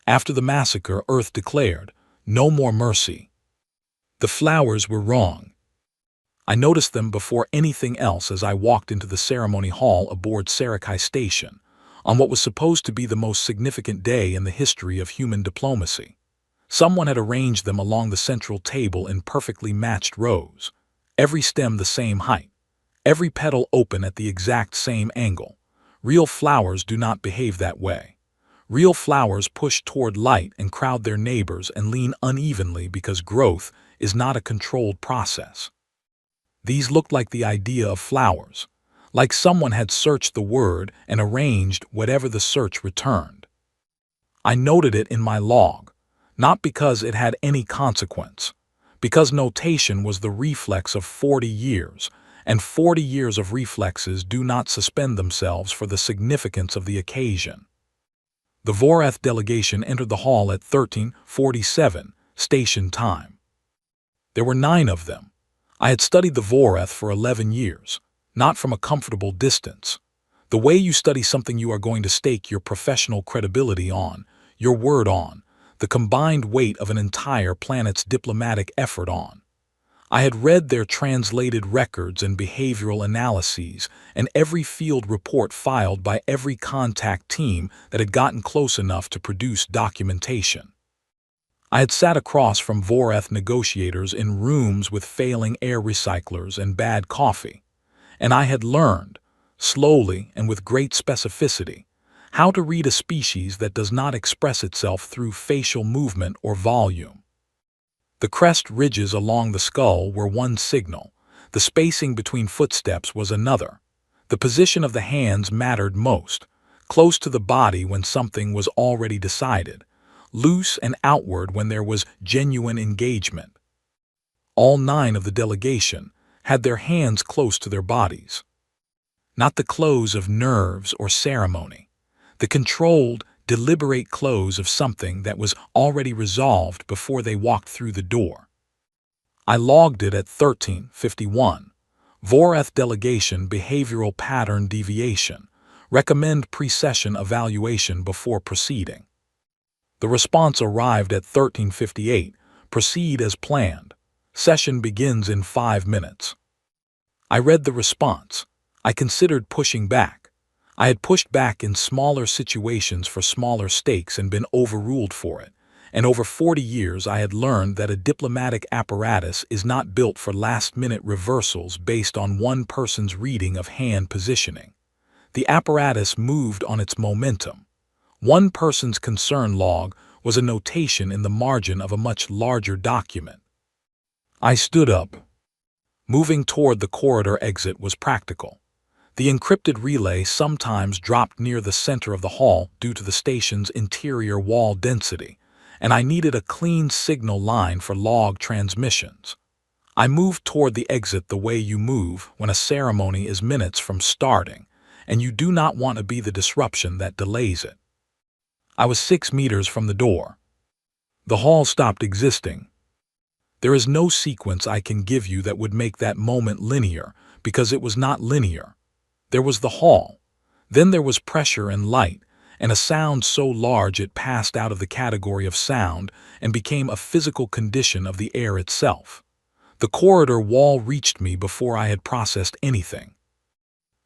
After the massacre, Earth declared, "No more mercy." The flowers were wrong. I noticed them before anything else as I walked into the ceremony hall aboard Sarakai Station, on what was supposed to be the most significant day in the history of human diplomacy. Someone had arranged them along the central table in perfectly matched rows, every stem the same height, every petal open at the exact same angle. Real flowers do not behave that way. Real flowers push toward light and crowd their neighbors and lean unevenly because growth is not a controlled process. These looked like the idea of flowers, like someone had searched the word and arranged whatever the search returned. I noted it in my log, not because it had any consequence, because notation was the reflex of 40 years, and 40 years of reflexes do not suspend themselves for the significance of the occasion. The Voreth delegation entered the hall at 13:47 station time. There were 9 of them. I had studied the Voreth for 11 years, not from a comfortable distance. The way you study something you are going to stake your professional credibility on, your word on, the combined weight of an entire planet's diplomatic effort on. I had read their translated records and behavioral analyses and every field report filed by every contact team that had gotten close enough to produce documentation. I had sat across from Voreth negotiators in rooms with failing air recyclers and bad coffee, and I had learned, slowly and with great specificity, how to read a species that does not express itself through facial movement or volume. The crest ridges along the skull were one signal, the spacing between footsteps was another. The position of the hands mattered most, close to the body when something was already decided, loose and outward when there was genuine engagement. All 9 of the delegation had their hands close to their bodies. Not the close of nerves or ceremony, the controlled, deliberate close of something that was already resolved before they walked through the door. I logged it at 13:51. Voreth delegation behavioral pattern deviation. Recommend pre-session evaluation before proceeding. The response arrived at 13:58. Proceed as planned. Session begins in 5 minutes. I read the response. I considered pushing back. I had pushed back in smaller situations for smaller stakes and been overruled for it. And over 40 years I had learned that a diplomatic apparatus is not built for last-minute reversals based on one person's reading of hand positioning. The apparatus moved on its momentum. One person's concern log was a notation in the margin of a much larger document. I stood up. Moving toward the corridor exit was practical. The encrypted relay sometimes dropped near the center of the hall due to the station's interior wall density, and I needed a clean signal line for log transmissions. I moved toward the exit the way you move when a ceremony is minutes from starting, and you do not want to be the disruption that delays it. I was 6 meters from the door. The hall stopped existing. There is no sequence I can give you that would make that moment linear, because it was not linear. There was the hall. Then there was pressure and light, and a sound so large it passed out of the category of sound and became a physical condition of the air itself. The corridor wall reached me before I had processed anything.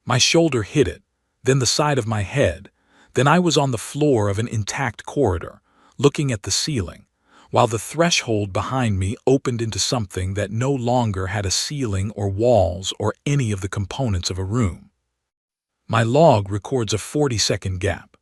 My shoulder hit it, then the side of my head, then I was on the floor of an intact corridor, looking at the ceiling, while the threshold behind me opened into something that no longer had a ceiling or walls or any of the components of a room. My log records a 40-second gap.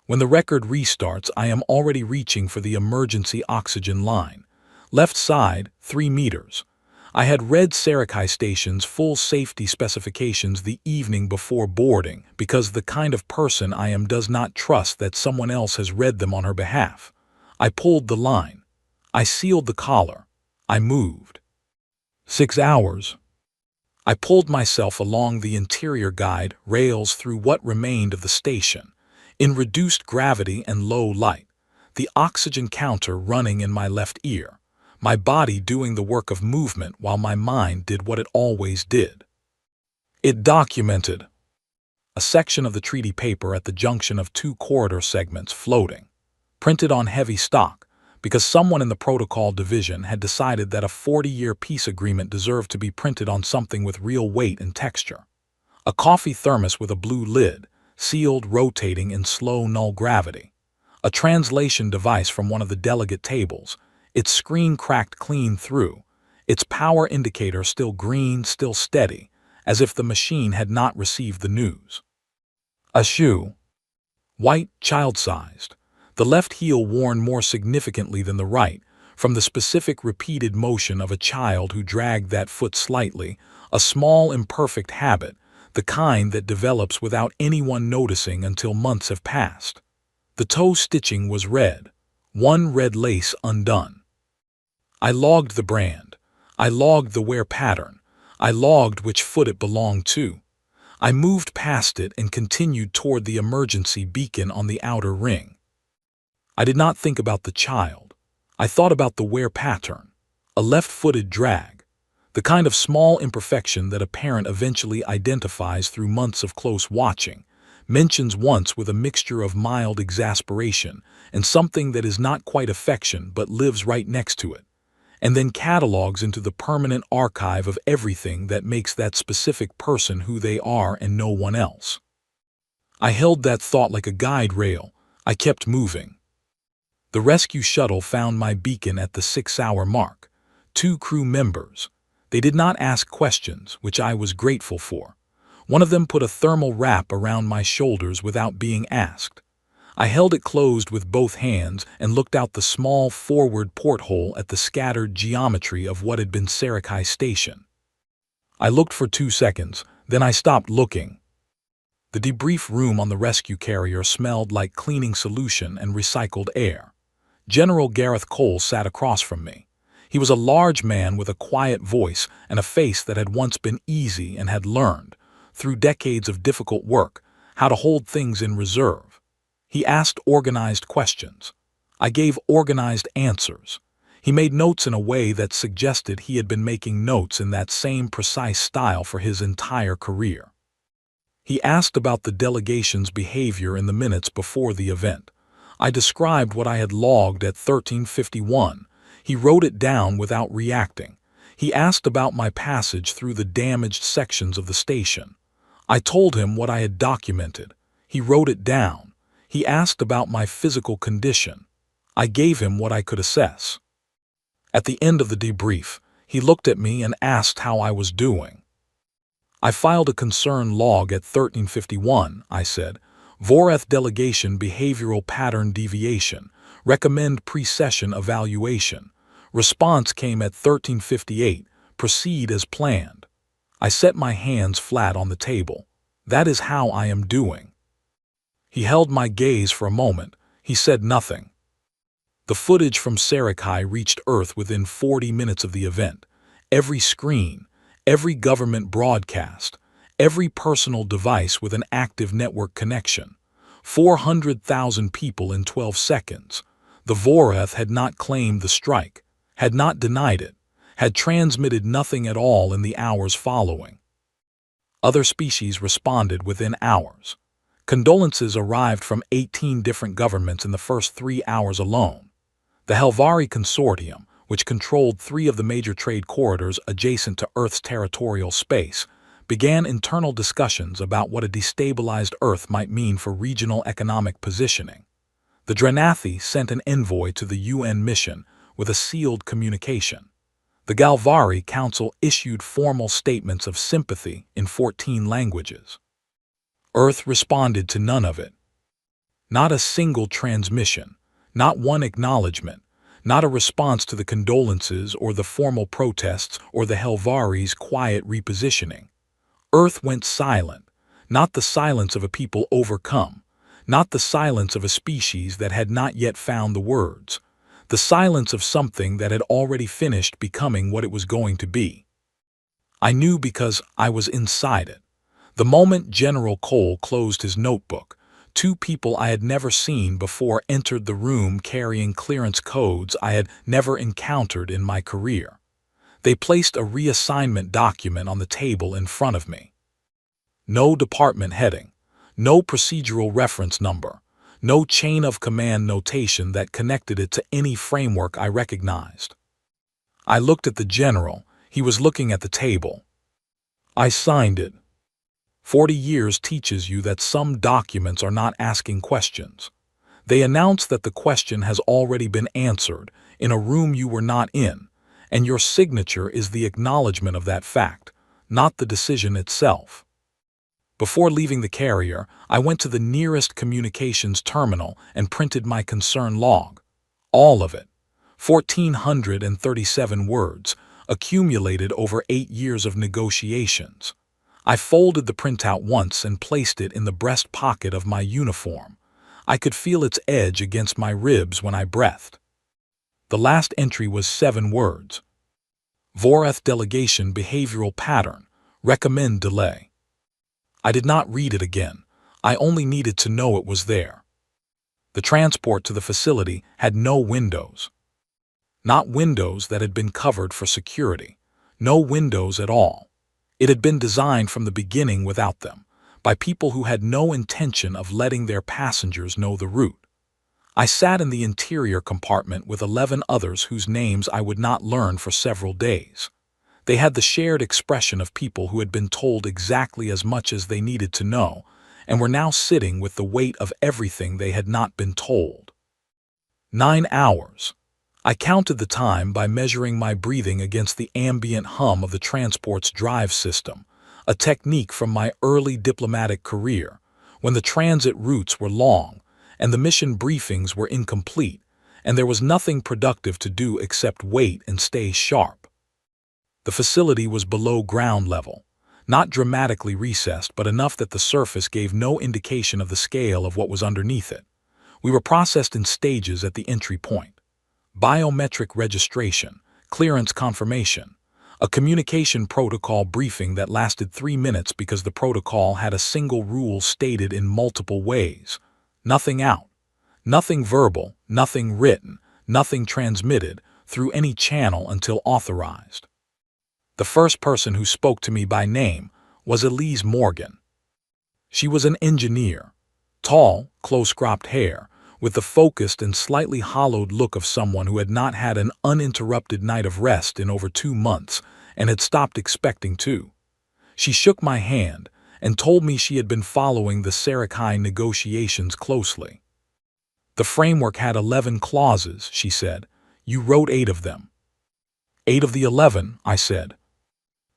When the record restarts, I am already reaching for the emergency oxygen line. Left side, 3 meters. I had read Sarakai Station's full safety specifications the evening before boarding because the kind of person I am does not trust that someone else has read them on her behalf. I pulled the line. I sealed the collar. I moved. 6 hours. I pulled myself along the interior guide rails through what remained of the station, in reduced gravity and low light, the oxygen counter running in my left ear, my body doing the work of movement while my mind did what it always did. It documented a section of the treaty paper at the junction of 2 corridor segments floating. printed on heavy stock, because someone in the protocol division had decided that a 40-year peace agreement deserved to be printed on something with real weight and texture. A coffee thermos with a blue lid, sealed, rotating in slow null gravity. A translation device from one of the delegate tables, its screen cracked clean through, its power indicator still green, still steady, as if the machine had not received the news. A shoe. White, child-sized. The left heel worn more significantly than the right, from the specific repeated motion of a child who dragged that foot slightly, a small imperfect habit, the kind that develops without anyone noticing until months have passed. The toe stitching was red, one red lace undone. I logged the brand. I logged the wear pattern. I logged which foot it belonged to. I moved past it and continued toward the emergency beacon on the outer ring. I did not think about the child. I thought about the wear pattern, a left-footed drag, the kind of small imperfection that a parent eventually identifies through months of close watching, mentions once with a mixture of mild exasperation and something that is not quite affection but lives right next to it, and then catalogs into the permanent archive of everything that makes that specific person who they are and no one else. I held that thought like a guide rail. I kept moving. The rescue shuttle found my beacon at the 6-hour mark. 2 crew members. They did not ask questions, which I was grateful for. One of them put a thermal wrap around my shoulders without being asked. I held it closed with both hands and looked out the small forward porthole at the scattered geometry of what had been Sarakai Station. I looked for 2 seconds, then I stopped looking. The debrief room on the rescue carrier smelled like cleaning solution and recycled air. General Gareth Cole sat across from me. He was a large man with a quiet voice and a face that had once been easy and had learned, through decades of difficult work, how to hold things in reserve. He asked organized questions. I gave organized answers. He made notes in a way that suggested he had been making notes in that same precise style for his entire career. He asked about the delegation's behavior in the minutes before the event. I described what I had logged at 1351. He wrote it down without reacting. He asked about my passage through the damaged sections of the station. I told him what I had documented. He wrote it down. He asked about my physical condition. I gave him what I could assess. At the end of the debrief, he looked at me and asked how I was doing. I filed a concern log at 1351, I said. Voreth delegation behavioral pattern deviation. Recommend pre-session evaluation. Response came at 1358. Proceed as planned. I set my hands flat on the table. That is how I am doing. He held my gaze for a moment. He said nothing. The footage from Sarakai reached Earth within 40 minutes of the event. Every screen, every government broadcast, every personal device with an active network connection. 400,000 people in 12 seconds. The Voreth had not claimed the strike, had not denied it, had transmitted nothing at all in the hours following. Other species responded within hours. Condolences arrived from 18 different governments in the first 3 hours alone. The Helvari Consortium, which controlled 3 of the major trade corridors adjacent to Earth's territorial space, began internal discussions about what a destabilized Earth might mean for regional economic positioning. The Drenathi sent an envoy to the UN mission with a sealed communication. The Galvari Council issued formal statements of sympathy in 14 languages. Earth responded to none of it. Not a single transmission, not one acknowledgement, not a response to the condolences or the formal protests or the Helvari's quiet repositioning. Earth went silent, not the silence of a people overcome, not the silence of a species that had not yet found the words, the silence of something that had already finished becoming what it was going to be. I knew because I was inside it. The moment General Cole closed his notebook, 2 people I had never seen before entered the room carrying clearance codes I had never encountered in my career. They placed a reassignment document on the table in front of me. No department heading, no procedural reference number, no chain of command notation that connected it to any framework I recognized. I looked at the general. He was looking at the table. I signed it. 40 years teaches you that some documents are not asking questions. They announce that the question has already been answered in a room you were not in, and your signature is the acknowledgement of that fact, not the decision itself. Before leaving the carrier, I went to the nearest communications terminal and printed my concern log. All of it. 1,437 words, accumulated over 8 years of negotiations. I folded the printout once and placed it in the breast pocket of my uniform. I could feel its edge against my ribs when I breathed. The last entry was 7 words. Voreth delegation behavioral pattern. Recommend delay. I did not read it again. I only needed to know it was there. The transport to the facility had no windows. Not windows that had been covered for security. No windows at all. It had been designed from the beginning without them, by people who had no intention of letting their passengers know the route. I sat in the interior compartment with 11 others whose names I would not learn for several days. They had the shared expression of people who had been told exactly as much as they needed to know, and were now sitting with the weight of everything they had not been told. 9 hours. I counted the time by measuring my breathing against the ambient hum of the transport's drive system, a technique from my early diplomatic career, when the transit routes were long, and the mission briefings were incomplete, and there was nothing productive to do except wait and stay sharp. The facility was below ground level, not dramatically recessed, but enough that the surface gave no indication of the scale of what was underneath it. We were processed in stages at the entry point. Biometric registration, clearance confirmation, a communication protocol briefing that lasted 3 minutes because the protocol had a single rule stated in multiple ways. Nothing out, nothing verbal, nothing written, nothing transmitted through any channel until authorized. The first person who spoke to me by name was Elise Morgan. She was an engineer, tall, close-cropped hair, with the focused and slightly hollowed look of someone who had not had an uninterrupted night of rest in over 2 months and had stopped expecting to. She shook my hand and told me she had been following the Scifistory negotiations closely. The framework had 11 clauses, she said. You wrote 8 of them. 8 of the 11, I said.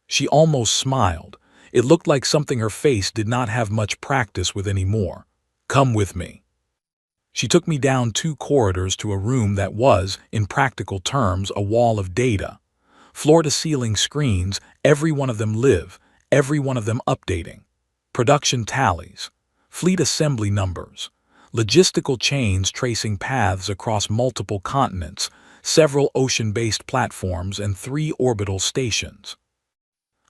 She almost smiled. It looked like something her face did not have much practice with anymore. Come with me. She took me down 2 corridors to a room that was, in practical terms, a wall of data. Floor-to-ceiling screens, every one of them live, every one of them updating. Production tallies, fleet assembly numbers, logistical chains tracing paths across multiple continents, several ocean-based platforms, and 3 orbital stations.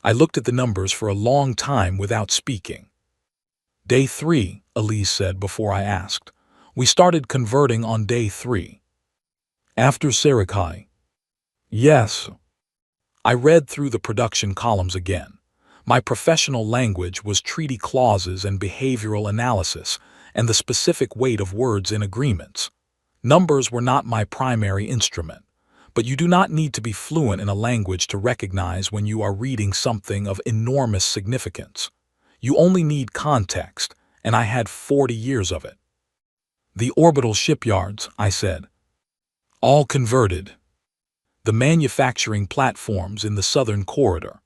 I looked at the numbers for a long time without speaking. Day 3, Elise said before I asked. We started converting on day 3. After Scifistory. Yes. I read through the production columns again. My professional language was treaty clauses and behavioral analysis, and the specific weight of words in agreements. Numbers were not my primary instrument, but you do not need to be fluent in a language to recognize when you are reading something of enormous significance. You only need context, and I had 40 years of it. The orbital shipyards, I said. All converted. The manufacturing platforms in the southern corridor.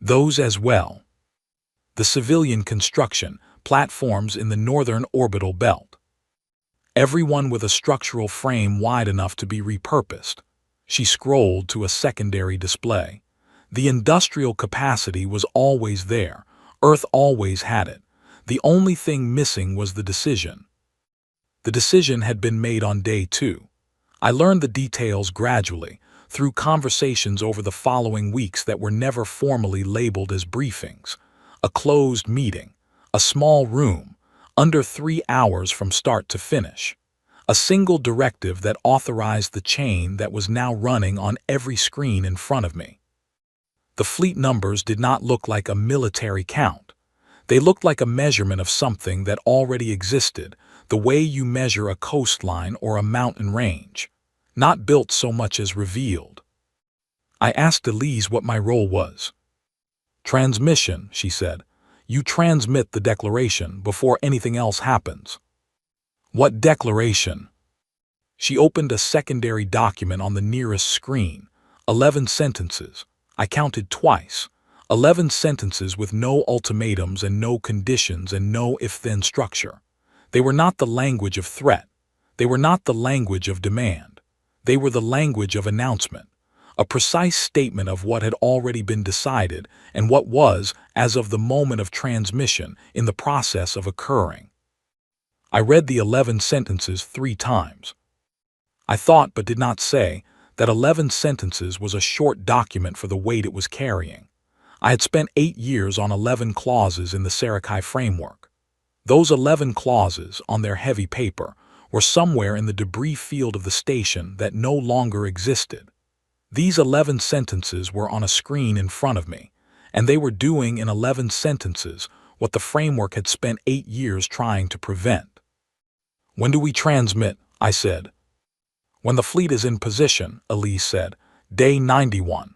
Those as well. The civilian construction platforms in the northern orbital belt. Everyone with a structural frame wide enough to be repurposed. She scrolled to a secondary display. The industrial capacity was always there. Earth always had it. The only thing missing was the decision. The decision had been made on day 2. I learned the details gradually, through conversations over the following weeks that were never formally labeled as briefings. A closed meeting, a small room, under 3 hours from start to finish. A single directive that authorized the chain that was now running on every screen in front of me. The fleet numbers did not look like a military count. They looked like a measurement of something that already existed, the way you measure a coastline or a mountain range, not built so much as revealed. I asked Elise what my role was. Transmission, she said. You transmit the declaration before anything else happens. What declaration? She opened a secondary document on the nearest screen. 11 sentences. I counted twice. 11 sentences with no ultimatums and no conditions and no if-then structure. They were not the language of threat. They were not the language of demand. They were the language of announcement, a precise statement of what had already been decided and what was, as of the moment of transmission, in the process of occurring. I read the 11 sentences 3 times. I thought, but did not say, that 11 sentences was a short document for the weight it was carrying. I had spent 8 years on 11 clauses in the Scifistory framework. Those 11 clauses, on their heavy paper, were somewhere in the debris field of the station that no longer existed. These 11 sentences were on a screen in front of me, and they were doing in 11 sentences what the framework had spent 8 years trying to prevent. When do we transmit? I said. When the fleet is in position, Elise said. Day 91.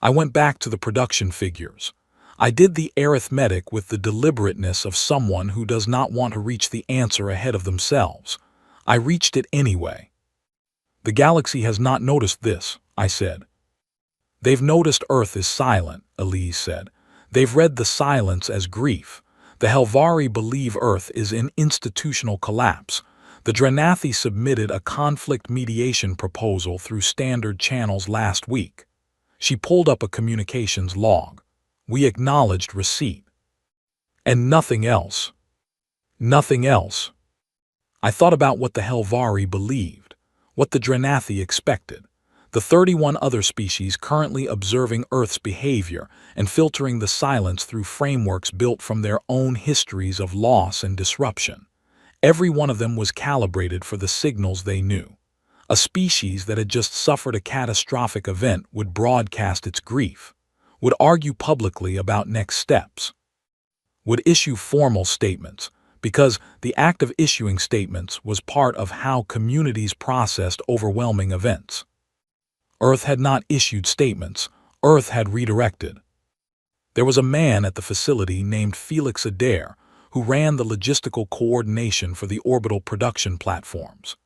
I went back to the production figures. I did the arithmetic with the deliberateness of someone who does not want to reach the answer ahead of themselves. I reached it anyway. The galaxy has not noticed this, I said. They've noticed Earth is silent, Elise said. They've read the silence as grief. The Helvari believe Earth is in institutional collapse. The Drenathi submitted a conflict mediation proposal through standard channels last week. She pulled up a communications log. We acknowledged receipt. And nothing else. Nothing else. I thought about what the Helvari believed, what the Drenathi expected, the 31 other species currently observing Earth's behavior and filtering the silence through frameworks built from their own histories of loss and disruption. Every one of them was calibrated for the signals they knew. A species that had just suffered a catastrophic event would broadcast its grief, would argue publicly about next steps, would issue formal statements, because the act of issuing statements was part of how communities processed overwhelming events. Earth had not issued statements, Earth had redirected. There was a man at the facility named Felix Adair who ran the logistical coordination for the orbital production platforms.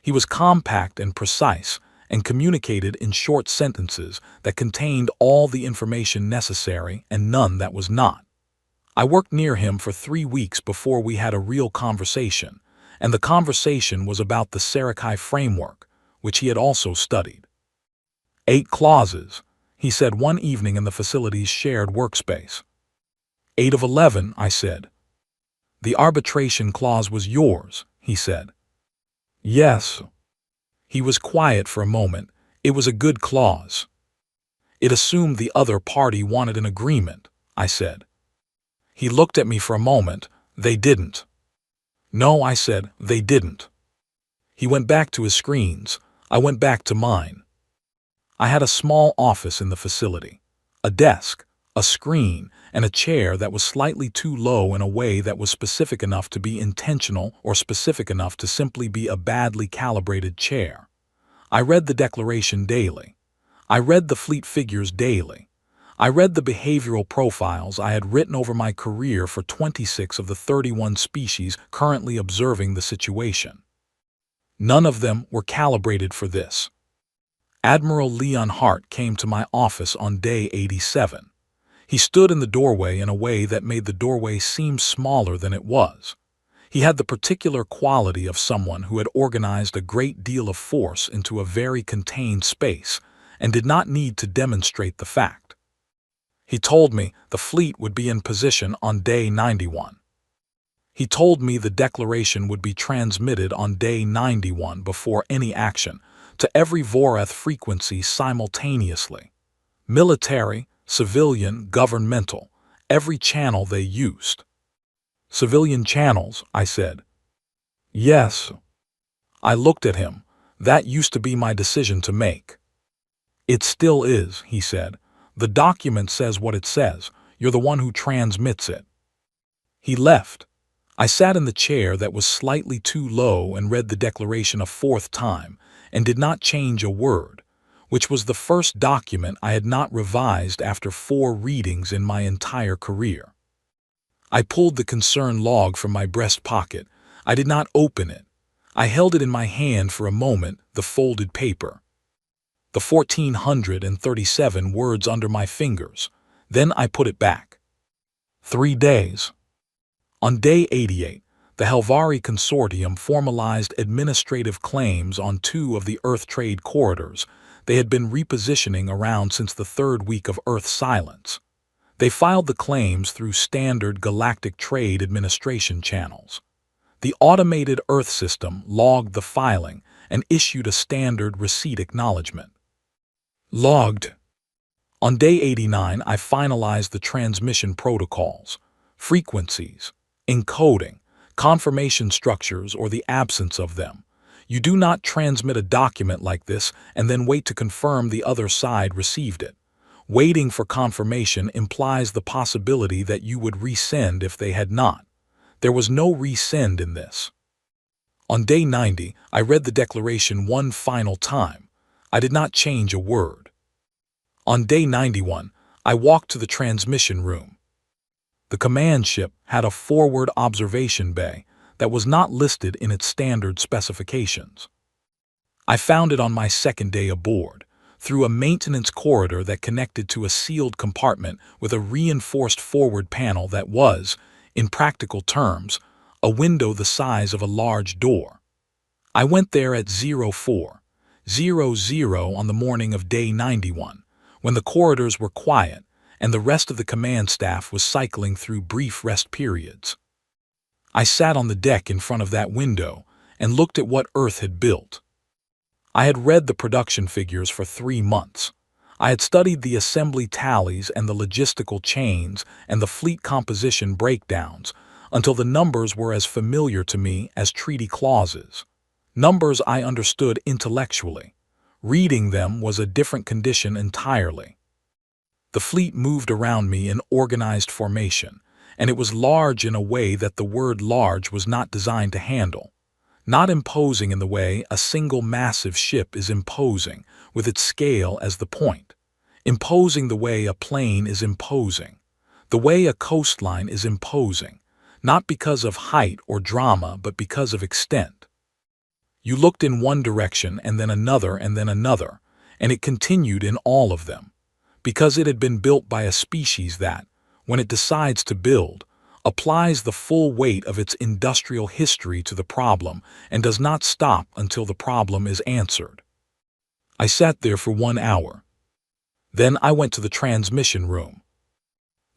He was compact and precise and communicated in short sentences that contained all the information necessary and none that was not. I worked near him for 3 weeks before we had a real conversation, and the conversation was about the Scifistory framework, which he had also studied. 8 clauses, he said one evening in the facility's shared workspace. 8 of 11, I said. The arbitration clause was yours, he said. Yes. He was quiet for a moment. It was a good clause. It assumed the other party wanted an agreement, I said. He looked at me for a moment. They didn't. No, I said, they didn't. He went back to his screens. I went back to mine. I had a small office in the facility, a desk, a screen, and a chair that was slightly too low in a way that was specific enough to be intentional or specific enough to simply be a badly calibrated chair. I read the declaration daily. I read the fleet figures daily. I read the behavioral profiles I had written over my career for 26 of the 31 species currently observing the situation. None of them were calibrated for this. Admiral Leon Hart came to my office on day 87. He stood in the doorway in a way that made the doorway seem smaller than it was. He had the particular quality of someone who had organized a great deal of force into a very contained space and did not need to demonstrate the fact. He told me the fleet would be in position on day 91. He told me the declaration would be transmitted on day 91 before any action, to every Vorath frequency simultaneously. Military, civilian, governmental, every channel they used. Civilian channels, I said. Yes. I looked at him. That used to be my decision to make. It still is, he said. The document says what it says. You're the one who transmits it. He left. I sat in the chair that was slightly too low and read the declaration a fourth time, and did not change a word, which was the first document I had not revised after 4 readings in my entire career. I pulled the concern log from my breast pocket. I did not open it. I held it in my hand for a moment, the folded paper. The 1,437 words under my fingers. Then I put it back. 3 days. On day 88, the Helvari Consortium formalized administrative claims on 2 of the Earth trade corridors they had been repositioning around since the 3rd week of Earth silence. They filed the claims through standard galactic trade administration channels. The automated Earth system logged the filing and issued a standard receipt acknowledgement. Logged. On day 89, I finalized the transmission protocols, frequencies, encoding, confirmation structures or the absence of them. You do not transmit a document like this and then wait to confirm the other side received it. Waiting for confirmation implies the possibility that you would resend if they had not. There was no resend in this. On day 90, I read the declaration one final time. I did not change a word. On day 91, I walked to the transmission room. The command ship had a forward observation bay that was not listed in its standard specifications. I found it on my second day aboard, through a maintenance corridor that connected to a sealed compartment with a reinforced forward panel that was, in practical terms, a window the size of a large door. I went there at 04:00 on the morning of day 91, when the corridors were quiet and the rest of the command staff was cycling through brief rest periods. I sat on the deck in front of that window and looked at what Earth had built. I had read the production figures for 3 months. I had studied the assembly tallies and the logistical chains and the fleet composition breakdowns until the numbers were as familiar to me as treaty clauses. Numbers I understood intellectually. Reading them was a different condition entirely. The fleet moved around me in organized formation, and it was large in a way that the word large was not designed to handle. Not imposing in the way a single massive ship is imposing, with its scale as the point. Imposing the way a plane is imposing. The way a coastline is imposing, not because of height or drama, but because of extent. You looked in one direction and then another, and it continued in all of them, because it had been built by a species that, when it decides to build, applies the full weight of its industrial history to the problem and does not stop until the problem is answered. I sat there for 1 hour. Then I went to the transmission room.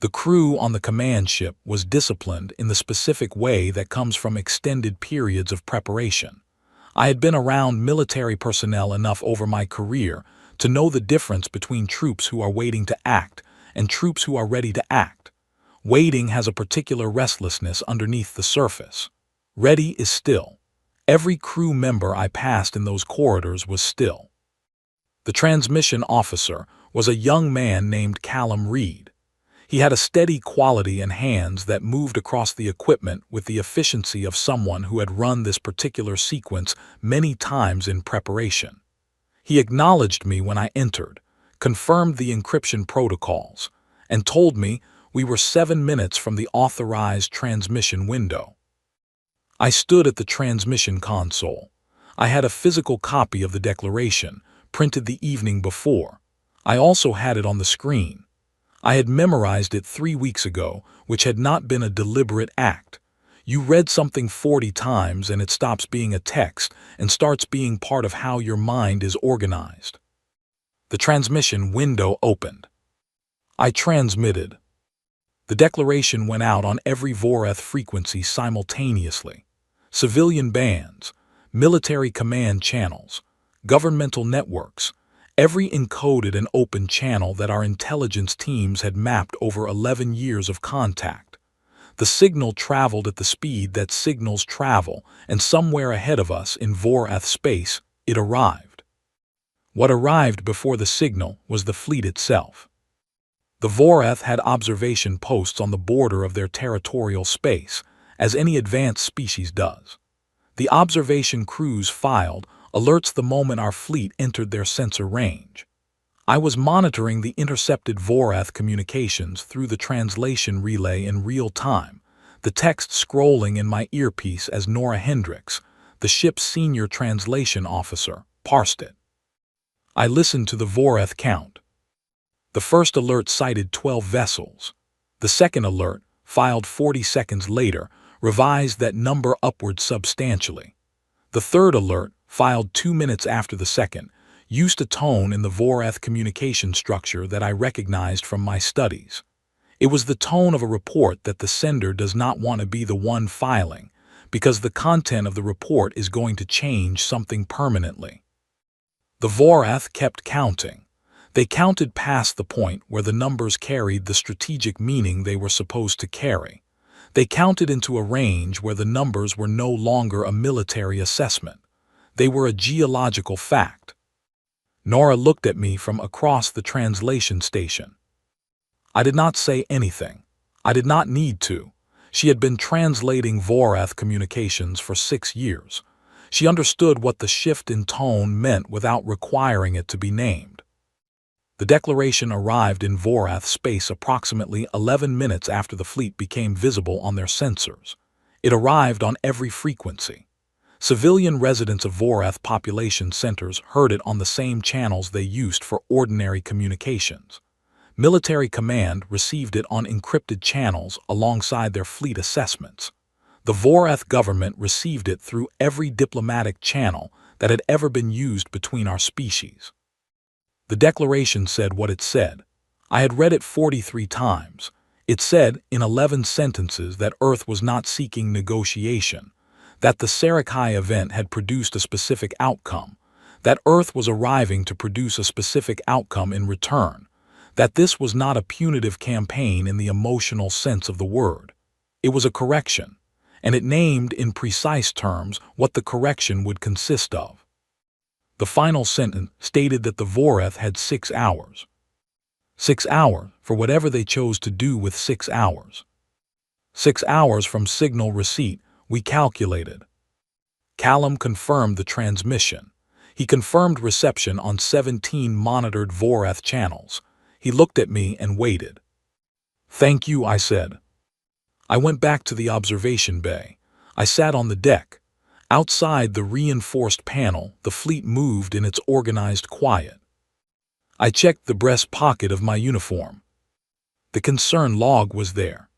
The crew on the command ship was disciplined in the specific way that comes from extended periods of preparation. I had been around military personnel enough over my career to know the difference between troops who are waiting to act and troops who are ready to act. Waiting has a particular restlessness underneath the surface. Ready is still. Every crew member I passed in those corridors was still. The transmission officer was a young man named Callum Reed. He had a steady quality and hands that moved across the equipment with the efficiency of someone who had run this particular sequence many times in preparation. He acknowledged me when I entered, confirmed the encryption protocols, and told me we were 7 minutes from the authorized transmission window. I stood at the transmission console. I had a physical copy of the declaration, printed the evening before. I also had it on the screen. I had memorized it 3 weeks ago, which had not been a deliberate act. You read something 40 times and it stops being a text and starts being part of how your mind is organized. The transmission window opened. I transmitted. The declaration went out on every Voreth frequency simultaneously. Civilian bands, military command channels, governmental networks, every encoded and open channel that our intelligence teams had mapped over 11 years of contact. The signal traveled at the speed that signals travel, and somewhere ahead of us in Voreth space, it arrived. What arrived before the signal was the fleet itself. The Voreth had observation posts on the border of their territorial space, as any advanced species does. The observation crews filed alerts the moment our fleet entered their sensor range. I was monitoring the intercepted Vorath communications through the translation relay in real time, the text scrolling in my earpiece as Nora Hendricks, the ship's senior translation officer, parsed it. I listened to the Vorath count. The first alert cited 12 vessels. The second alert, filed 40 seconds later, revised that number upward substantially. The third alert, filed 2 minutes after the second, used a tone in the Vorath communication structure that I recognized from my studies. It was the tone of a report that the sender does not want to be the one filing, because the content of the report is going to change something permanently. The Vorath kept counting. They counted past the point where the numbers carried the strategic meaning they were supposed to carry. They counted into a range where the numbers were no longer a military assessment. They were a geological fact. Nora looked at me from across the translation station. I did not say anything. I did not need to. She had been translating Vorath communications for 6 years. She understood what the shift in tone meant without requiring it to be named. The declaration arrived in Vorath space approximately 11 minutes after the fleet became visible on their sensors. It arrived on every frequency. Civilian residents of Vorath population centers heard it on the same channels they used for ordinary communications. Military command received it on encrypted channels alongside their fleet assessments. The Vorath government received it through every diplomatic channel that had ever been used between our species. The declaration said what it said. I had read it 43 times. It said, in 11 sentences, that Earth was not seeking negotiation, that the Scifistory event had produced a specific outcome, that Earth was arriving to produce a specific outcome in return, that this was not a punitive campaign in the emotional sense of the word. It was a correction, and it named in precise terms what the correction would consist of. The final sentence stated that the Vorath had 6 hours. 6 hours for whatever they chose to do with 6 hours. 6 hours from signal receipt, we calculated. Callum confirmed the transmission. He confirmed reception on 17 monitored Vorath channels. He looked at me and waited. "Thank you," I said. I went back to the observation bay. I sat on the deck. Outside the reinforced panel, the fleet moved in its organized quiet. I checked the breast pocket of my uniform. The concern log was there.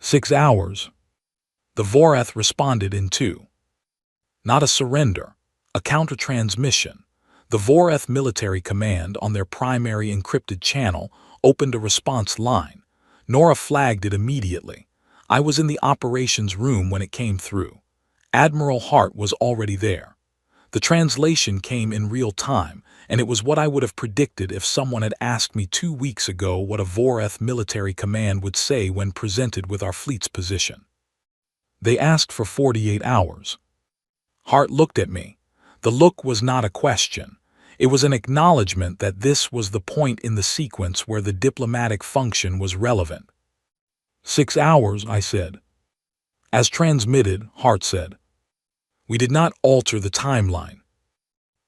6 hours. The Vorath responded in 2. Not a surrender, a counter-transmission. The Vorath military command on their primary encrypted channel opened a response line. Nora flagged it immediately. I was in the operations room when it came through. Admiral Hart was already there. The translation came in real time, and it was what I would have predicted if someone had asked me 2 weeks ago what a Vorath military command would say when presented with our fleet's position. They asked for 48 hours. Hart looked at me. The look was not a question. It was an acknowledgement that this was the point in the sequence where the diplomatic function was relevant. 6 hours, I said. As transmitted, Hart said. We did not alter the timeline.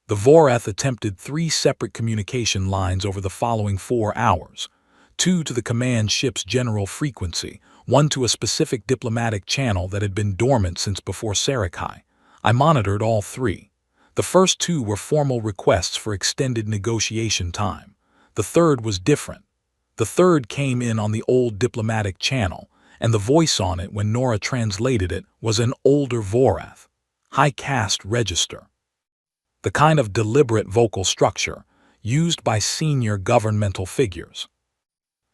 The Vorath attempted 3 separate communication lines over the following 4 hours, 2 to the command ship's general frequency, 1 to a specific diplomatic channel that had been dormant since before Scifistory. I monitored all 3. The first 2 were formal requests for extended negotiation time. The third was different. The third came in on the old diplomatic channel, and the voice on it when Nora translated it was an older Vorath, high caste register. The kind of deliberate vocal structure used by senior governmental figures.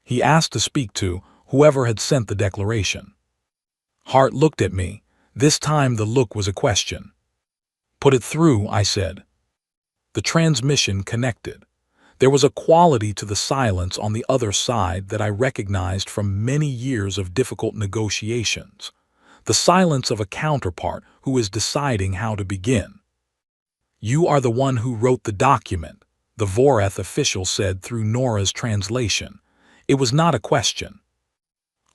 He asked to speak to whoever had sent the declaration. Hart looked at me. This time the look was a question. Put it through, I said. The transmission connected. There was a quality to the silence on the other side that I recognized from many years of difficult negotiations. The silence of a counterpart who is deciding how to begin. You are the one who wrote the document, the Vorath official said through Nora's translation. It was not a question.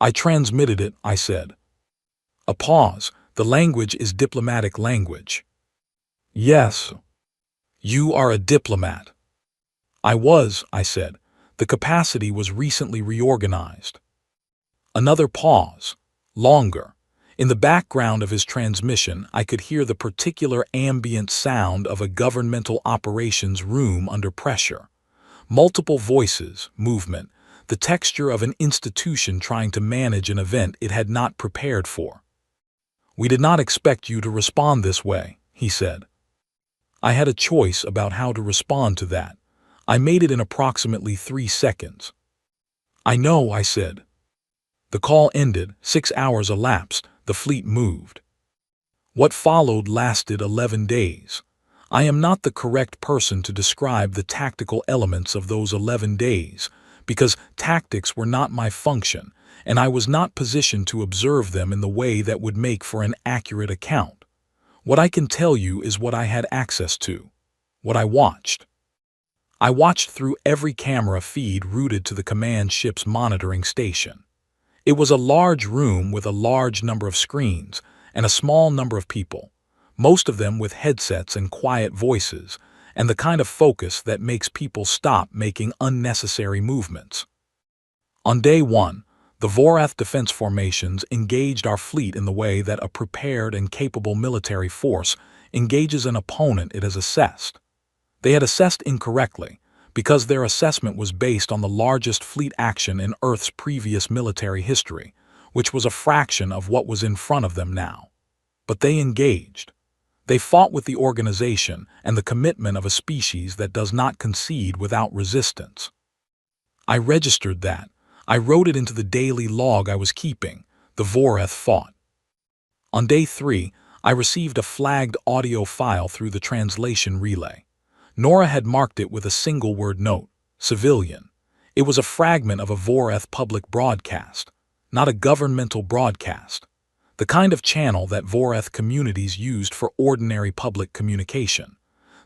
I transmitted it, I said. A pause. The language is diplomatic language. Yes. You are a diplomat. I said. The capacity was recently reorganized. Another pause. Longer. In the background of his transmission, I could hear the particular ambient sound of a governmental operations room under pressure. Multiple voices, movement, the texture of an institution trying to manage an event it had not prepared for. We did not expect you to respond this way, he said. I had a choice about how to respond to that. I made it in approximately 3 seconds. I know, I said. The call ended, 6 hours elapsed, the fleet moved. What followed lasted 11 days. I am not the correct person to describe the tactical elements of those 11 days, because tactics were not my function, and I was not positioned to observe them in the way that would make for an accurate account. What I can tell you is what I had access to, what I watched. I watched through every camera feed routed to the command ship's monitoring station. It was a large room with a large number of screens and a small number of people, most of them with headsets and quiet voices, and the kind of focus that makes people stop making unnecessary movements. On day 1, the Vorath defense formations engaged our fleet in the way that a prepared and capable military force engages an opponent it has assessed. They had assessed incorrectly, because their assessment was based on the largest fleet action in Earth's previous military history, which was a fraction of what was in front of them now. But they engaged. They fought with the organization and the commitment of a species that does not concede without resistance. I registered that. I wrote it into the daily log I was keeping. The Vorath fought. On day 3, I received a flagged audio file through the translation relay. Nora had marked it with a single-word note, civilian. It was a fragment of a Vorath public broadcast, not a governmental broadcast, the kind of channel that Vorath communities used for ordinary public communication.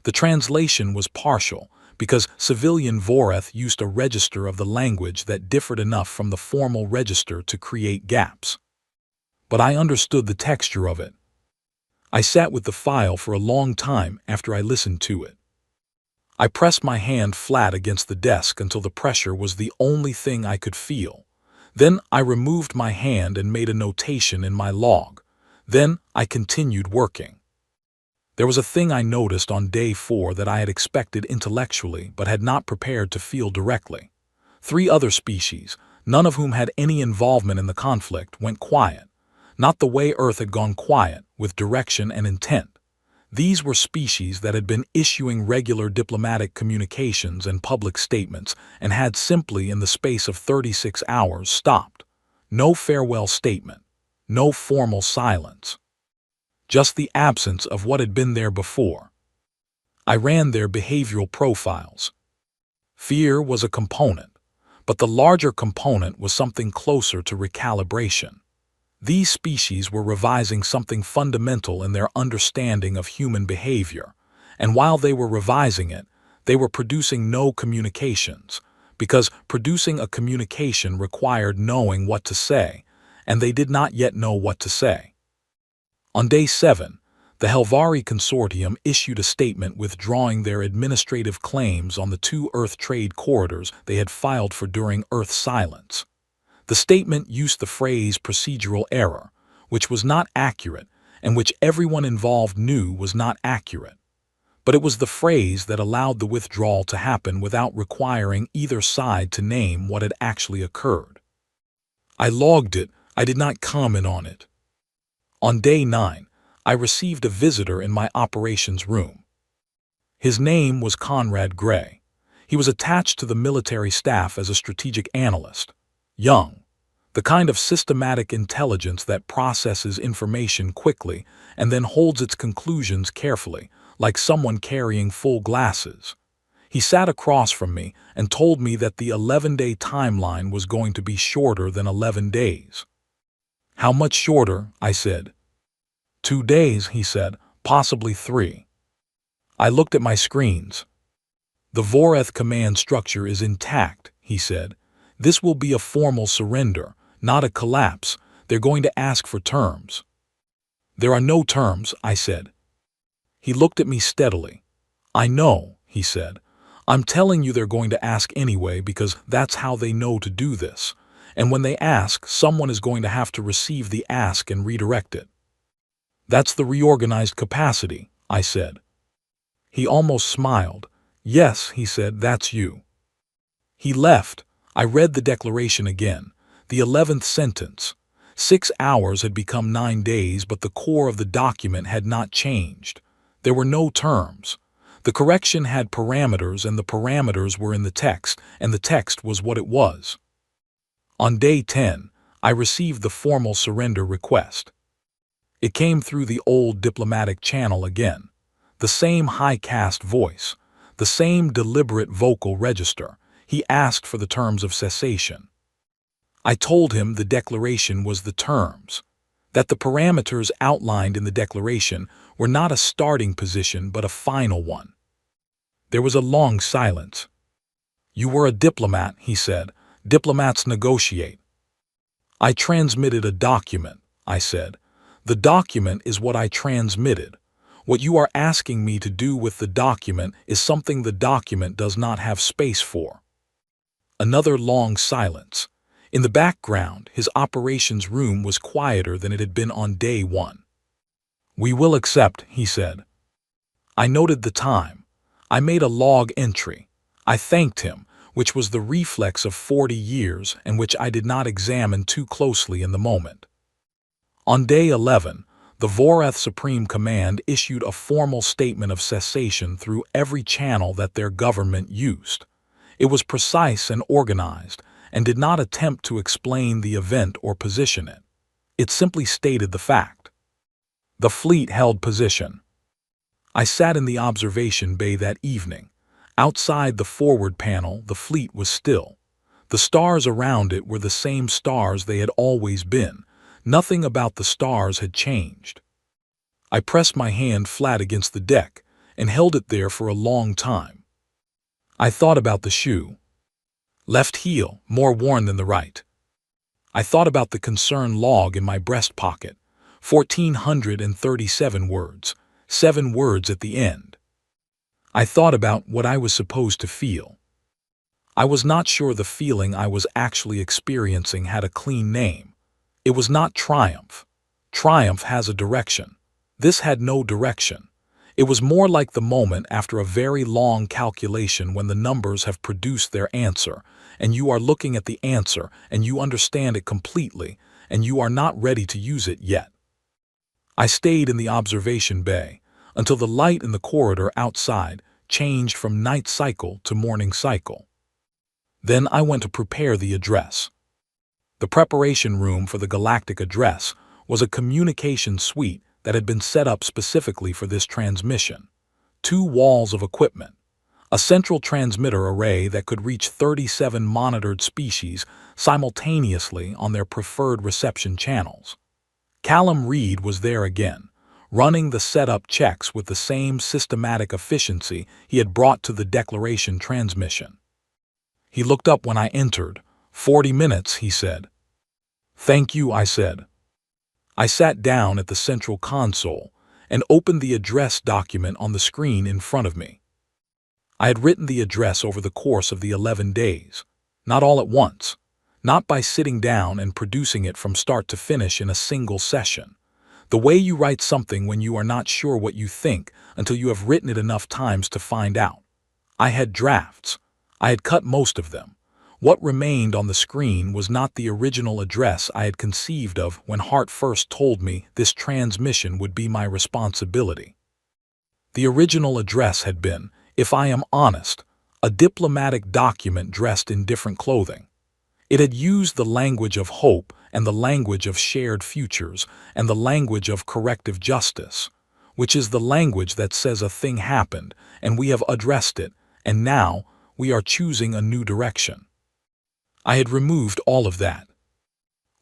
The translation was partial, because civilian Vorath used a register of the language that differed enough from the formal register to create gaps. But I understood the texture of it. I sat with the file for a long time after I listened to it. I pressed my hand flat against the desk until the pressure was the only thing I could feel. Then I removed my hand and made a notation in my log. Then I continued working. There was a thing I noticed on day 4 that I had expected intellectually but had not prepared to feel directly. 3 other species, none of whom had any involvement in the conflict, went quiet. Not the way Earth had gone quiet, with direction and intent. These were species that had been issuing regular diplomatic communications and public statements and had simply, in the space of 36 hours, stopped. No farewell statement. No formal silence. Just the absence of what had been there before. I ran their behavioral profiles. Fear was a component, but the larger component was something closer to recalibration. These species were revising something fundamental in their understanding of human behavior, and while they were revising it, they were producing no communications, because producing a communication required knowing what to say, and they did not yet know what to say. On day 7, the Helvari Consortium issued a statement withdrawing their administrative claims on the 2 Earth trade corridors they had filed for during Earth silence. The statement used the phrase procedural error, which was not accurate and which everyone involved knew was not accurate. But it was the phrase that allowed the withdrawal to happen without requiring either side to name what had actually occurred. I logged it. I did not comment on it. On day 9, I received a visitor in my operations room. His name was Conrad Gray. He was attached to the military staff as a strategic analyst. Young, the kind of systematic intelligence that processes information quickly and then holds its conclusions carefully, like someone carrying full glasses. He sat across from me and told me that the 11-day timeline was going to be shorter than 11 days. How much shorter? I said. 2 days, he said, possibly 3. I looked at my screens. The Vorath command structure is intact, he said. This will be a formal surrender, not a collapse. They're going to ask for terms. There are no terms, I said. He looked at me steadily. I know, he said. I'm telling you they're going to ask anyway because that's how they know to do this. And when they ask, someone is going to have to receive the ask and redirect it. That's the reorganized capacity, I said. He almost smiled. Yes, he said, that's you. He left. I read the declaration again. The 11th sentence. 6 hours had become 9 days, but the core of the document had not changed. There were no terms. The correction had parameters, and the parameters were in the text, and the text was what it was. On day 10, I received the formal surrender request. It came through the old diplomatic channel again. The same high-cast voice, the same deliberate vocal register. He asked for the terms of cessation. I told him the declaration was the terms, that the parameters outlined in the declaration were not a starting position but a final one. There was a long silence. You were a diplomat, he said. Diplomats negotiate. I transmitted a document, I said. The document is what I transmitted. What you are asking me to do with the document is something the document does not have space for. Another long silence. In the background, his operations room was quieter than it had been on day 1. We will accept, he said. I noted the time. I made a log entry. I thanked him, which was the reflex of 40 years and which I did not examine too closely in the moment. On day 11, the Vorath Supreme Command issued a formal statement of cessation through every channel that their government used. It was precise and organized, and did not attempt to explain the event or position it. It simply stated the fact. The fleet held position. I sat in the observation bay that evening. Outside the forward panel, the fleet was still. The stars around it were the same stars they had always been. Nothing about the stars had changed. I pressed my hand flat against the deck and held it there for a long time. I thought about the shoe. Left heel, more worn than the right. I thought about the concern log in my breast pocket. 1,437 words, 7 words at the end. I thought about what I was supposed to feel. I was not sure the feeling I was actually experiencing had a clean name. It was not triumph. Triumph has a direction. This had no direction. It was more like the moment after a very long calculation when the numbers have produced their answer, and you are looking at the answer and you understand it completely, and you are not ready to use it yet. I stayed in the observation bay until the light in the corridor outside changed from night cycle to morning cycle. Then I went to prepare the address. The preparation room for the galactic address was a communication suite that had been set up specifically for this transmission. 2 walls of equipment, a central transmitter array that could reach 37 monitored species simultaneously on their preferred reception channels. Callum Reed was there again, running the setup checks with the same systematic efficiency he had brought to the declaration transmission. He looked up when I entered. 40 minutes, he said. Thank you, I said. I sat down at the central console and opened the address document on the screen in front of me. I had written the address over the course of the 11 days, not all at once, not by sitting down and producing it from start to finish in a single session. The way you write something when you are not sure what you think until you have written it enough times to find out. I had drafts. I had cut most of them. What remained on the screen was not the original address I had conceived of when Hart first told me this transmission would be my responsibility. The original address had been, if I am honest, a diplomatic document dressed in different clothing. It had used the language of hope and the language of shared futures and the language of corrective justice, which is the language that says a thing happened and we have addressed it, and now we are choosing a new direction. I had removed all of that.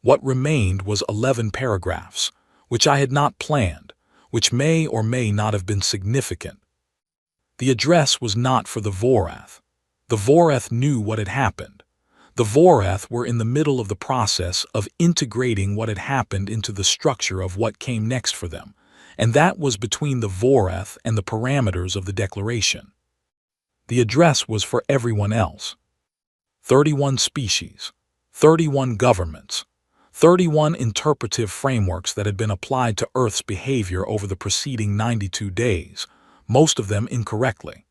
What remained was 11 paragraphs, which I had not planned, which may or may not have been significant. The address was not for the Vorath. The Vorath knew what had happened. The Vorath were in the middle of the process of integrating what had happened into the structure of what came next for them, and that was between the Vorath and the parameters of the declaration. The address was for everyone else. 31 species, 31 governments, 31 interpretive frameworks that had been applied to Earth's behavior over the preceding 92 days, most of them incorrectly.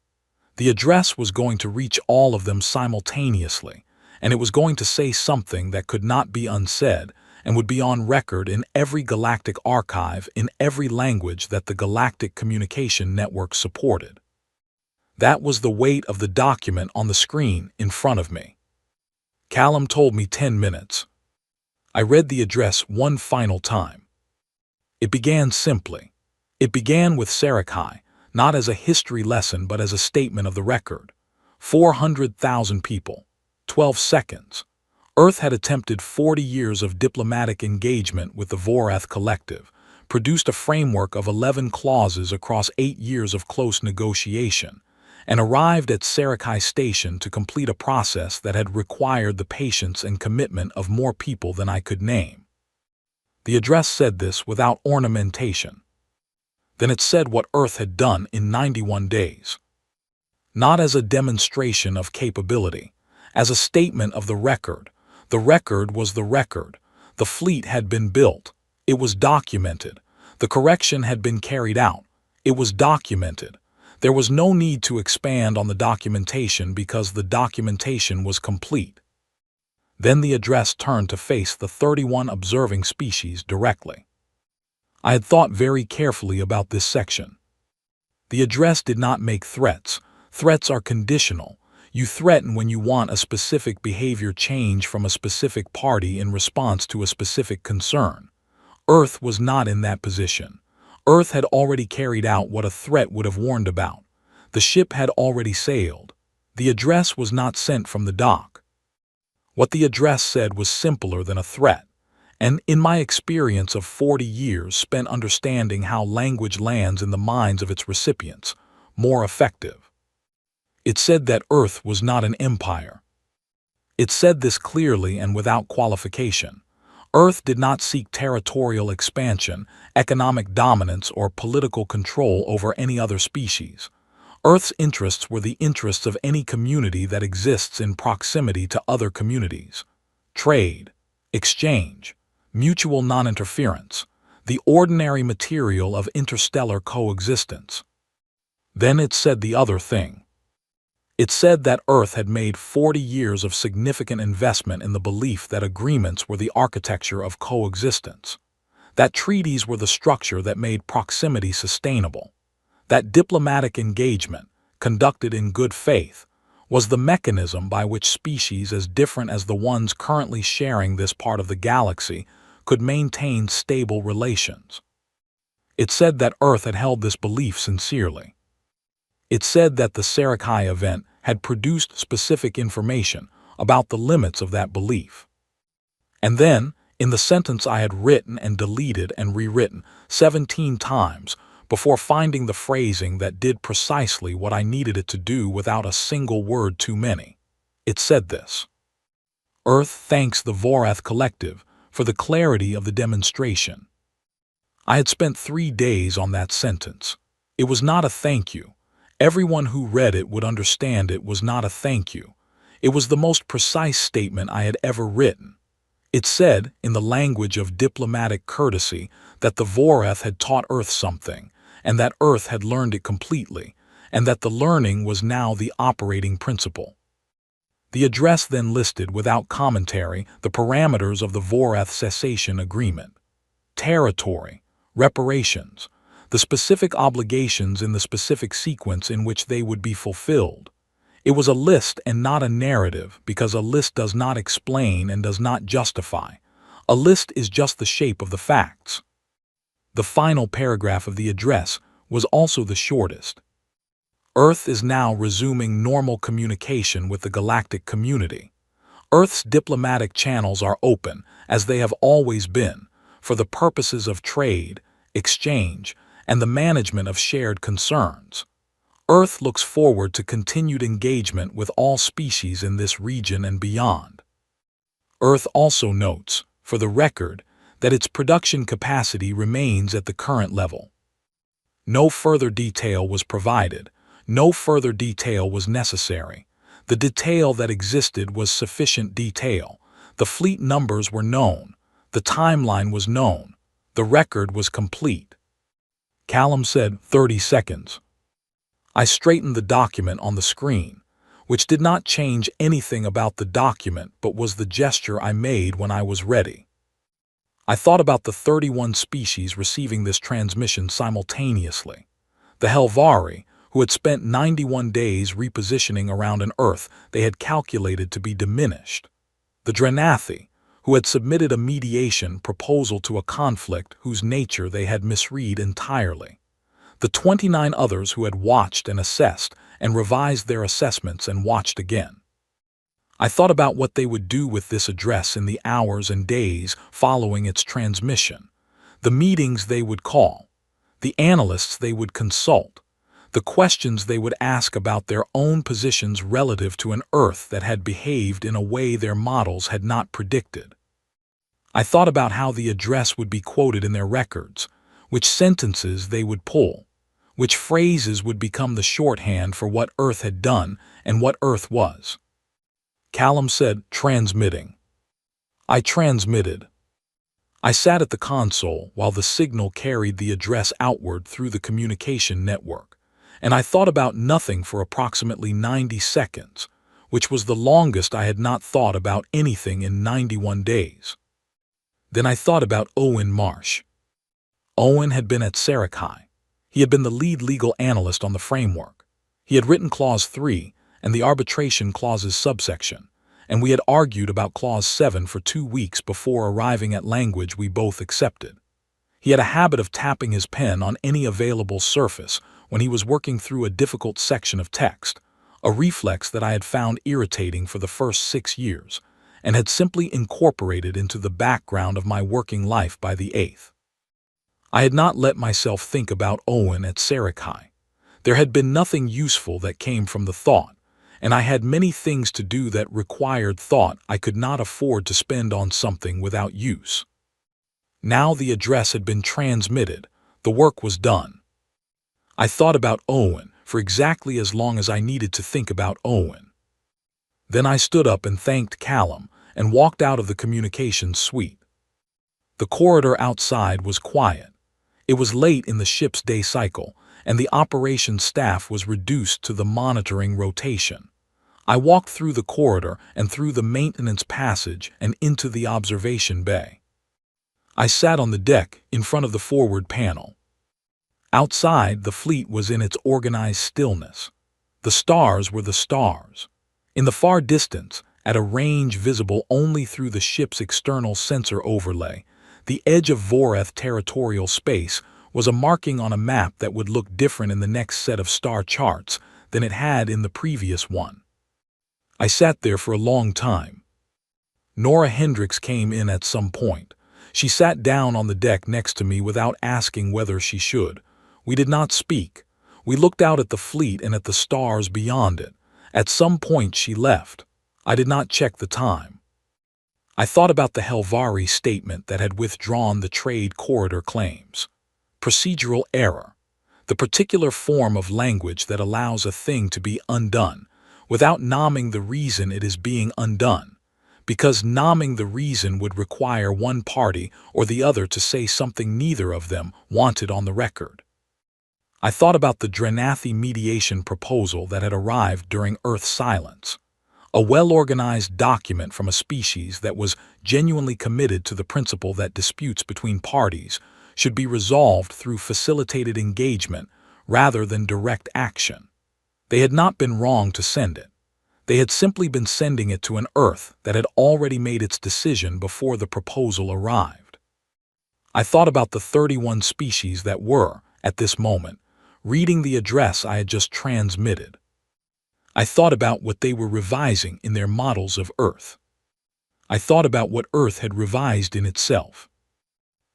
The address was going to reach all of them simultaneously, and it was going to say something that could not be unsaid and would be on record in every galactic archive in every language that the Galactic Communication Network supported. That was the weight of the document on the screen in front of me. Callum told me 10 minutes. I read the address one final time. It began simply. It began with Sarakai, not as a history lesson but as a statement of the record. 400,000 people. 12 seconds. Earth had attempted 40 years of diplomatic engagement with the Vorath Collective, produced a framework of 11 clauses across 8 years of close negotiation, and arrived at Sarakai Station to complete a process that had required the patience and commitment of more people than I could name. The address said this without ornamentation. Then it said what Earth had done in 91 days. Not as a demonstration of capability, as a statement of the record. The record was the record. The fleet had been built. It was documented. The correction had been carried out. It was documented. There was no need to expand on the documentation because the documentation was complete. Then the address turned to face the 31 observing species directly. I had thought very carefully about this section. The address did not make threats. Threats are conditional. You threaten when you want a specific behavior change from a specific party in response to a specific concern. Earth was not in that position. Earth had already carried out what a threat would have warned about. The ship had already sailed. The address was not sent from the dock. What the address said was simpler than a threat, and in my experience of 40 years spent understanding how language lands in the minds of its recipients, more effective. It said that Earth was not an empire. It said this clearly and without qualification. Earth did not seek territorial expansion, economic dominance, or political control over any other species. Earth's interests were the interests of any community that exists in proximity to other communities. Trade, exchange, mutual non-interference, the ordinary material of interstellar coexistence. Then it said the other thing. It said that Earth had made 40 years of significant investment in the belief that agreements were the architecture of coexistence, that treaties were the structure that made proximity sustainable, that diplomatic engagement, conducted in good faith, was the mechanism by which species as different as the ones currently sharing this part of the galaxy could maintain stable relations. It said that Earth had held this belief sincerely. It said that the Sarakai event had produced specific information about the limits of that belief. And then, in the sentence I had written and deleted and rewritten 17 times before finding the phrasing that did precisely what I needed it to do without a single word too many, it said this: Earth thanks the Vorath Collective for the clarity of the demonstration. I had spent 3 days on that sentence. It was not a thank you. Everyone who read it would understand it was not a thank you. It was the most precise statement I had ever written. It said, in the language of diplomatic courtesy, that the Vorath had taught Earth something, and that Earth had learned it completely, and that the learning was now the operating principle. The address then listed, without commentary, the parameters of the Vorath cessation agreement: territory, reparations, the specific obligations in the specific sequence in which they would be fulfilled. It was a list and not a narrative, because a list does not explain and does not justify. A list is just the shape of the facts. The final paragraph of the address was also the shortest. Earth is now resuming normal communication with the galactic community. Earth's diplomatic channels are open, as they have always been, for the purposes of trade, exchange, and the management of shared concerns. Earth looks forward to continued engagement with all species in this region and beyond. Earth also notes, for the record, that its production capacity remains at the current level. No further detail was provided. No further detail was necessary. The detail that existed was sufficient detail. The fleet numbers were known. The timeline was known. The record was complete. Callum said, 30 seconds. I straightened the document on the screen, which did not change anything about the document but was the gesture I made when I was ready. I thought about the 31 species receiving this transmission simultaneously. The Helvari, who had spent 91 days repositioning around an Earth they had calculated to be diminished. The Drenathi, who had submitted a mediation proposal to a conflict whose nature they had misread entirely. The 29 others who had watched and assessed and revised their assessments and watched again. I thought about what they would do with this address in the hours and days following its transmission, the meetings they would call, the analysts they would consult, the questions they would ask about their own positions relative to an Earth that had behaved in a way their models had not predicted. I thought about how the address would be quoted in their records, which sentences they would pull, which phrases would become the shorthand for what Earth had done and what Earth was. Callum said, transmitting. I transmitted. I sat at the console while the signal carried the address outward through the communication network, and I thought about nothing for approximately 90 seconds, which was the longest I had not thought about anything in 91 days. Then I thought about Owen Marsh. Owen had been at Scifistory. He had been the lead legal analyst on the framework. He had written Clause 3 and the arbitration clause's subsection, and we had argued about Clause 7 for 2 weeks before arriving at language we both accepted. He had a habit of tapping his pen on any available surface when he was working through a difficult section of text, a reflex that I had found irritating for the first 6 years, and had simply incorporated into the background of my working life by the 8th. I had not let myself think about Owen at Scifistory. There had been nothing useful that came from the thought, and I had many things to do that required thought I could not afford to spend on something without use. Now the address had been transmitted, the work was done. I thought about Owen for exactly as long as I needed to think about Owen. Then I stood up and thanked Callum and walked out of the communications suite. The corridor outside was quiet. It was late in the ship's day cycle, and the operations staff was reduced to the monitoring rotation. I walked through the corridor and through the maintenance passage and into the observation bay. I sat on the deck in front of the forward panel. Outside, the fleet was in its organized stillness. The stars were the stars. In the far distance, at a range visible only through the ship's external sensor overlay, the edge of Voreth territorial space was a marking on a map that would look different in the next set of star charts than it had in the previous one. I sat there for a long time. Nora Hendricks came in at some point. She sat down on the deck next to me without asking whether she should. We did not speak. We looked out at the fleet and at the stars beyond it. At some point she left. I did not check the time. I thought about the Helvari statement that had withdrawn the trade corridor claims. Procedural error. The particular form of language that allows a thing to be undone without naming the reason it is being undone, because naming the reason would require one party or the other to say something neither of them wanted on the record. I thought about the Drenathi mediation proposal that had arrived during Earth's silence, a well-organized document from a species that was genuinely committed to the principle that disputes between parties should be resolved through facilitated engagement rather than direct action. They had not been wrong to send it. They had simply been sending it to an Earth that had already made its decision before the proposal arrived. I thought about the 31 species that were, at this moment, reading the address I had just transmitted. I thought about what they were revising in their models of Earth. I thought about what Earth had revised in itself.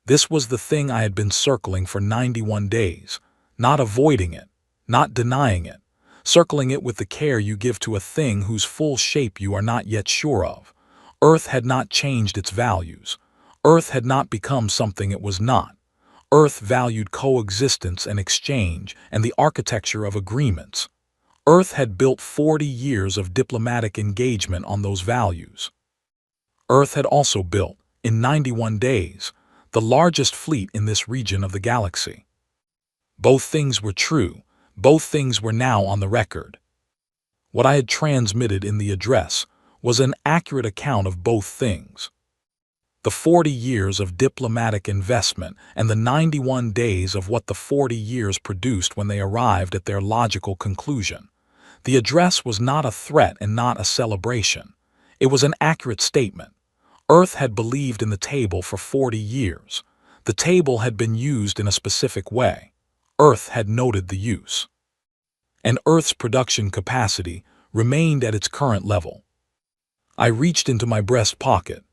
This was the thing I had been circling for 91 days, not avoiding it, not denying it, circling it with the care you give to a thing whose full shape you are not yet sure of, Earth had not changed its values. Earth had not become something it was not. Earth valued coexistence and exchange and the architecture of agreements. Earth had built 40 years of diplomatic engagement on those values. Earth had also built, in 91 days, the largest fleet in this region of the galaxy. Both things were true. Both things were now on the record. What I had transmitted in the address was an accurate account of both things. The 40 years of diplomatic investment and the 91 days of what the 40 years produced when they arrived at their logical conclusion. The address was not a threat and not a celebration. It was an accurate statement. Earth had believed in the table for 40 years. The table had been used in a specific way. Earth had noted the use. And Earth's production capacity remained at its current level. I reached into my breast pocket.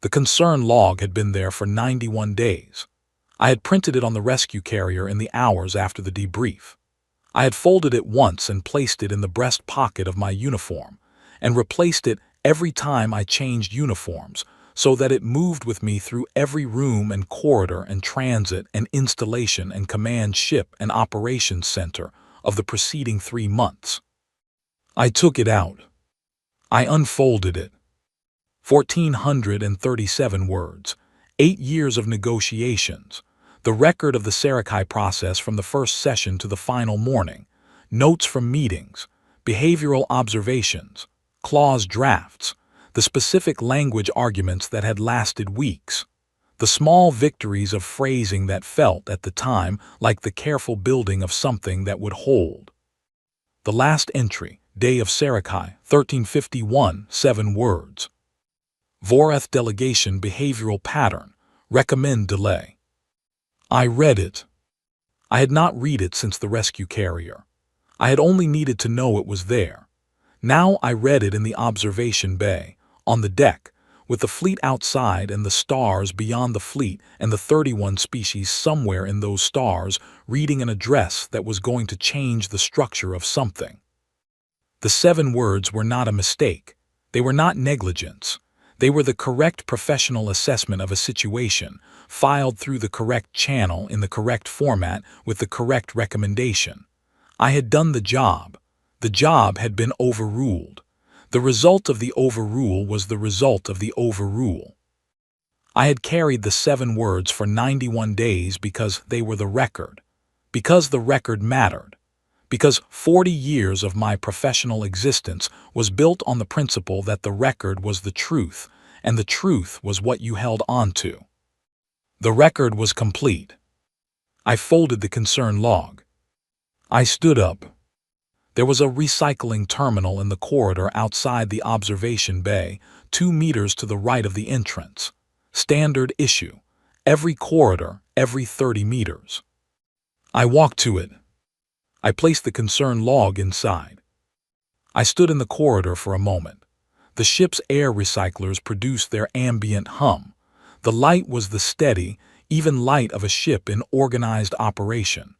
The concern log had been there for 91 days. I had printed it on the rescue carrier in the hours after the debrief. I had folded it once and placed it in the breast pocket of my uniform, and replaced it every time I changed uniforms, so that it moved with me through every room and corridor and transit and installation and command ship and operations center of the preceding 3 months. I took it out. I unfolded it. 1,437 words, 8 years of negotiations, the record of the Sarakai process from the first session to the final morning, notes from meetings, behavioral observations, clause drafts, the specific language arguments that had lasted weeks, the small victories of phrasing that felt at the time like the careful building of something that would hold. The last entry, Day of Sarakai, 1351, 7 words. Voreth delegation behavioral pattern, recommend delay. I read it. I had not read it since the rescue carrier. I had only needed to know it was there. Now I read it in the observation bay, on the deck, with the fleet outside and the stars beyond the fleet and the 31 species somewhere in those stars reading an address that was going to change the structure of something. The 7 words were not a mistake. They were not negligence. They were the correct professional assessment of a situation, filed through the correct channel in the correct format with the correct recommendation. I had done the job. The job had been overruled. The result of the overrule was the result of the overrule. I had carried the 7 words for 91 days because they were the record. Because the record mattered. Because 40 years of my professional existence was built on the principle that the record was the truth, and the truth was what you held on to. The record was complete. I folded the concern log. I stood up. There was a recycling terminal in the corridor outside the observation bay, 2 meters to the right of the entrance. Standard issue. Every corridor, every 30 meters. I walked to it. I placed the concern log inside. I stood in the corridor for a moment. The ship's air recyclers produced their ambient hum. The light was the steady, even light of a ship in organized operation.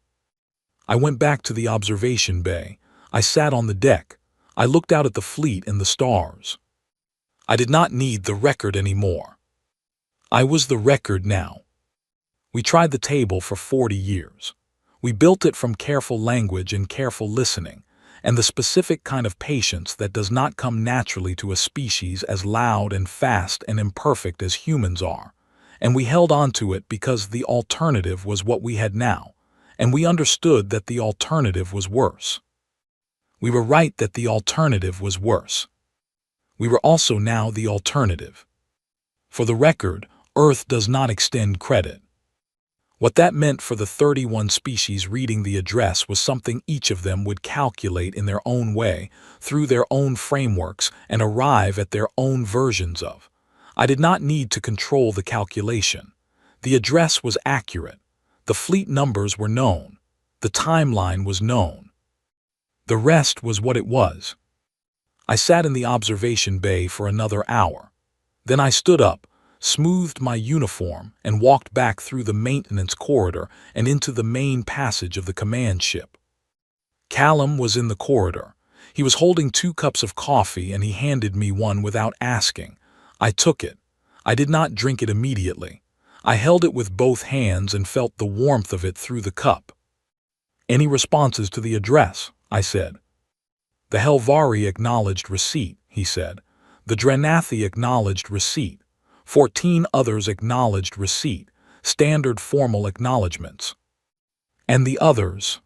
I went back to the observation bay. I sat on the deck. I looked out at the fleet and the stars. I did not need the record anymore. I was the record now. We tried the table for 40 years. We built it from careful language and careful listening, and the specific kind of patience that does not come naturally to a species as loud and fast and imperfect as humans are. And we held on to it because the alternative was what we had now, and we understood that the alternative was worse. We were right that the alternative was worse. We were also now the alternative. For the record, Earth does not extend credit. What that meant for the 31 species reading the address was something each of them would calculate in their own way, through their own frameworks, and arrive at their own versions of. I did not need to control the calculation. The address was accurate. The fleet numbers were known. The timeline was known. The rest was what it was. I sat in the observation bay for another hour. Then I stood up, smoothed my uniform, and walked back through the maintenance corridor and into the main passage of the command ship. Callum was in the corridor. He was holding 2 cups of coffee and he handed me one without asking. I took it. I did not drink it immediately. I held it with both hands and felt the warmth of it through the cup. "Any responses to the address?" I said. "The Helvari acknowledged receipt," he said. "The Drenathi acknowledged receipt. 14 others acknowledged receipt. Standard formal acknowledgments." "And the others?"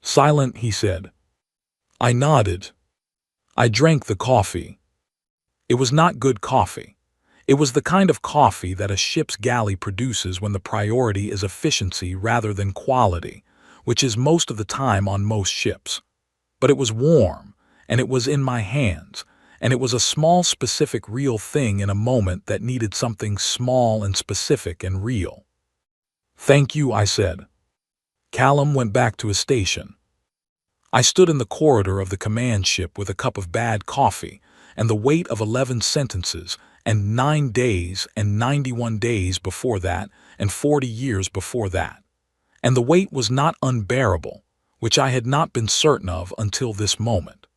"Silent," he said. I nodded. I drank the coffee. It was not good coffee. It was the kind of coffee that a ship's galley produces when the priority is efficiency rather than quality, which is most of the time on most ships. But it was warm, and it was in my hands, and it was a small, specific, real thing in a moment that needed something small and specific and real. "Thank you," I said. Callum went back to his station. I stood in the corridor of the command ship with a cup of bad coffee and the weight of 11 sentences and 9 days and 91 days before that and 40 years before that. And the weight was not unbearable, which I had not been certain of until this moment.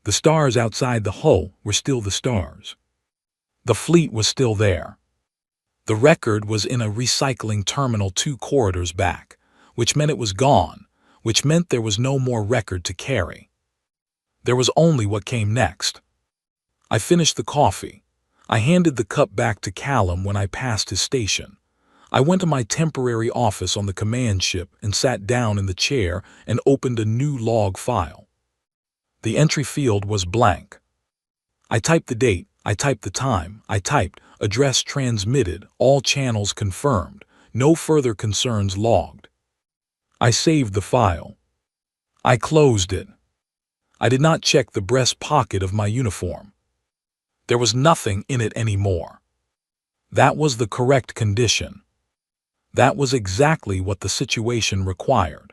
The stars outside the hull were still the stars. The fleet was still there. The record was in a recycling terminal 2 corridors back, which meant it was gone, which meant there was no more record to carry. There was only what came next. I finished the coffee. I handed the cup back to Callum when I passed his station. I went to my temporary office on the command ship and sat down in the chair and opened a new log file. The entry field was blank. I typed the date, I typed the time, I typed address transmitted, all channels confirmed, no further concerns logged. I saved the file. I closed it. I did not check the breast pocket of my uniform. There was nothing in it anymore. That was the correct condition. That was exactly what the situation required.